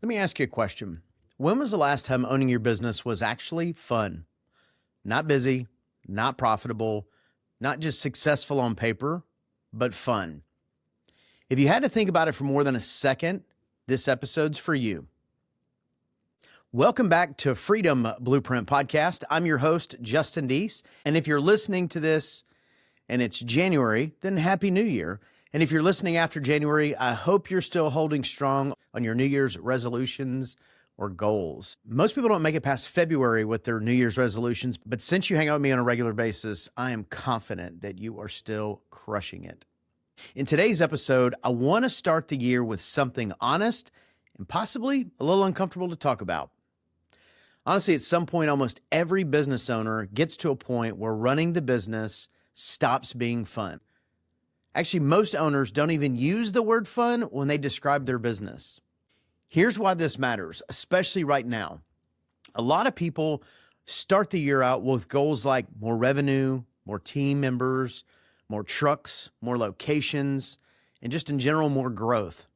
Let me ask you a question. When was the last time owning your business was actually fun? Not busy, not profitable, not just successful on paper, but fun. If you had to think about it for more than a second, this episode's for you. Welcome back to Freedom Blueprint Podcast. I'm your host, Justin Deese. And if you're listening to this and it's January, then Happy New Year. And if you're listening after January, I hope you're still holding strong on your New Year's resolutions or goals. Most people don't make it past February with their New Year's resolutions, but since you hang out with me on a regular basis, I am confident that you are still crushing it. In today's episode, I want to start the year with something honest and possibly a little uncomfortable to talk about. Honestly, at some point, almost every business owner gets to a point where running the business stops being fun. Actually, most owners don't even use the word fun when they describe their business. Here's why this matters, especially right now. A lot of people start the year out with goals like more revenue, more team members, more trucks, more locations, and just in general, more growth.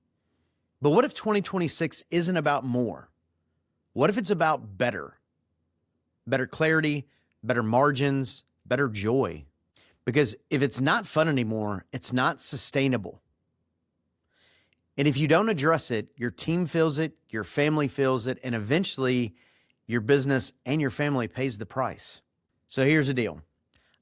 But what if 2026 isn't about more? What if it's about better? Better clarity, better margins, better joy. Because if it's not fun anymore, it's not sustainable. And if you don't address it, your team feels it, your family feels it, and eventually your business and your family pays the price. So here's the deal.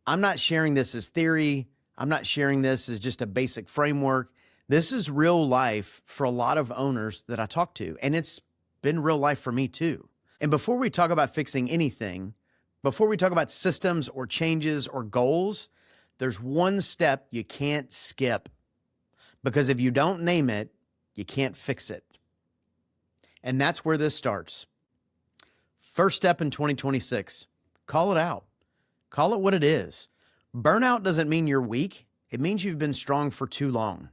I'm not sharing this as theory. I'm not sharing this as just a basic framework. This is real life for a lot of owners that I talk to, and it's been real life for me too. And before we talk about fixing anything, before we talk about systems or changes or goals, there's one step you can't skip, because if you don't name it, you can't fix it. And that's where this starts. First step in 2026, call it out. Call it what it is. Burnout doesn't mean you're weak. It means you've been strong for too long.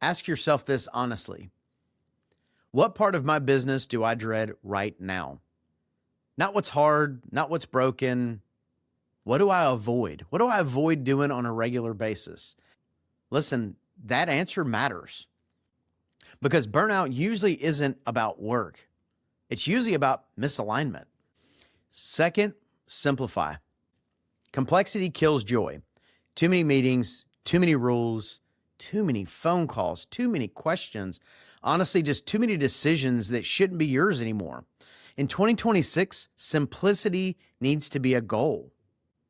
Ask yourself this honestly. What part of my business do I dread right now? Not what's hard, not what's broken. What do I avoid? What do I avoid doing on a regular basis? Listen, that answer matters, because burnout usually isn't about work. It's usually about misalignment. Second, simplify. Complexity kills joy. Too many meetings, too many rules, too many phone calls, too many questions. Honestly, just too many decisions that shouldn't be yours anymore. In 2026, simplicity needs to be a goal.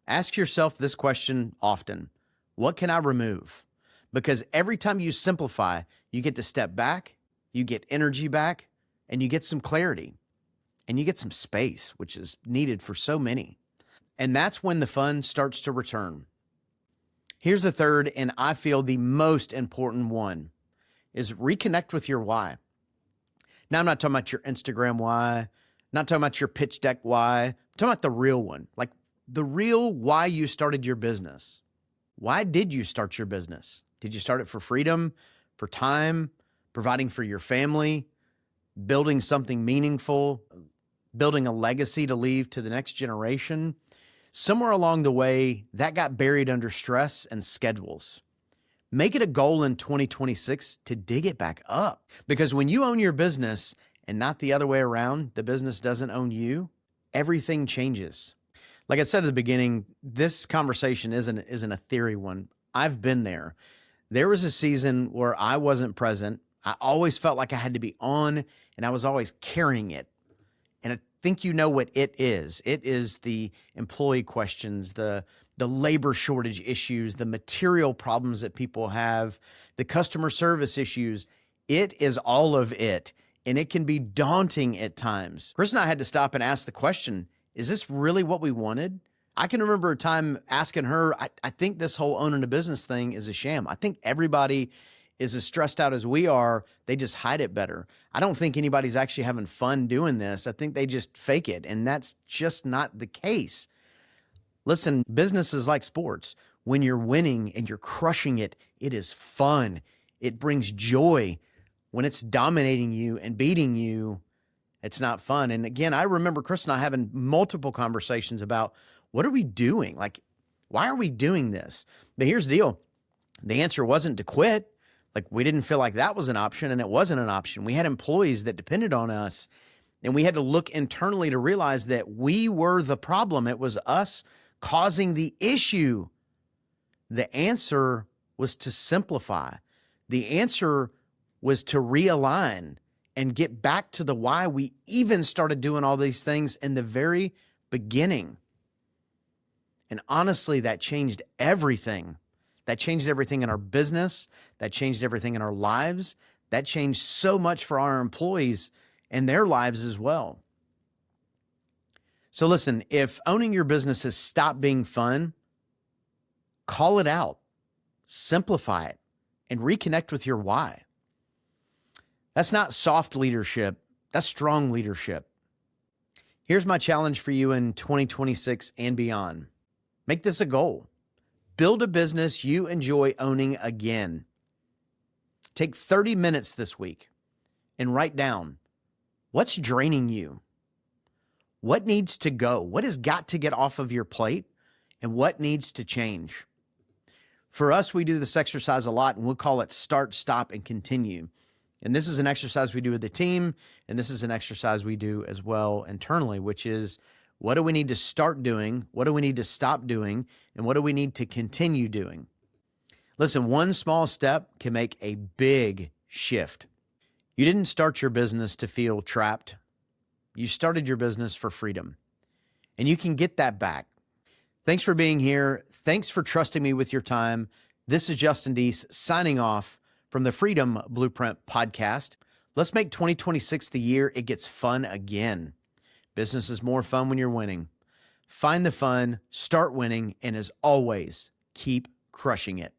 Ask yourself this question often. What can I remove? Because every time you simplify, you get to step back, you get energy back, and you get some clarity, and you get some space, which is needed for so many. And that's when the fun starts to return. Here's the third, and I feel the most important one, is reconnect with your why. Now, I'm not talking about your Instagram why, not talking about your pitch deck why, I'm talking about the real one, like the real why you started your business. Why did you start your business? Did you start it for freedom, for time, providing for your family, building something meaningful, building a legacy to leave to the next generation? Somewhere along the way, that got buried under stress and schedules. Make it a goal in 2026 to dig it back up. Because when you own your business and not the other way around, the business doesn't own you, everything changes. Like I said at the beginning, this conversation isn't a theory one. I've been there. There was a season where I wasn't present. I always felt like I had to be on, and I was always carrying it. And I think you know what it is. It is the employee questions, the labor shortage issues, the material problems that people have, the customer service issues. It is all of it, and it can be daunting at times. Chris and I had to stop and ask the question, is this really what we wanted? I can remember a time asking her, I think this whole owning a business thing is a sham. I think everybody is as stressed out as we are. They just hide it better. I don't think anybody's actually having fun doing this. I think they just fake it. And that's just not the case. Listen, business is like sports. When you're winning and you're crushing it, it is fun. It brings joy. When it's dominating you and beating you, it's not fun. And again, I remember Chris and I having multiple conversations about, what are we doing? Like, why are we doing this? But here's the deal. The answer wasn't to quit. Like, we didn't feel like that was an option, and it wasn't an option. We had employees that depended on us, and we had to look internally to realize that we were the problem. It was us causing the issue. The answer was to simplify. The answer was to realign and get back to the why we even started doing all these things in the very beginning. And honestly, that changed everything. That changed everything in our business. That changed everything in our lives. That changed so much for our employees and their lives as well. So listen, if owning your business has stopped being fun, call it out, simplify it, and reconnect with your why. That's not soft leadership. That's strong leadership. Here's my challenge for you in 2026 and beyond. Make this a goal. Build a business you enjoy owning again. Take 30 minutes this week and write down what's draining you. What needs to go? What has got to get off of your plate? And what needs to change? For us, we do this exercise a lot, and we'll call it start, stop, and continue. And this is an exercise we do with the team, and this is an exercise we do as well internally, which is, what do we need to start doing? What do we need to stop doing? And what do we need to continue doing? Listen, one small step can make a big shift. You didn't start your business to feel trapped. You started your business for freedom, and you can get that back. Thanks for being here. Thanks for trusting me with your time. This is Justin Deese signing off from the Freedom Blueprint podcast. Let's make 2026 the year it gets fun again. Business is more fun when you're winning. Find the fun, start winning, and as always, keep crushing it.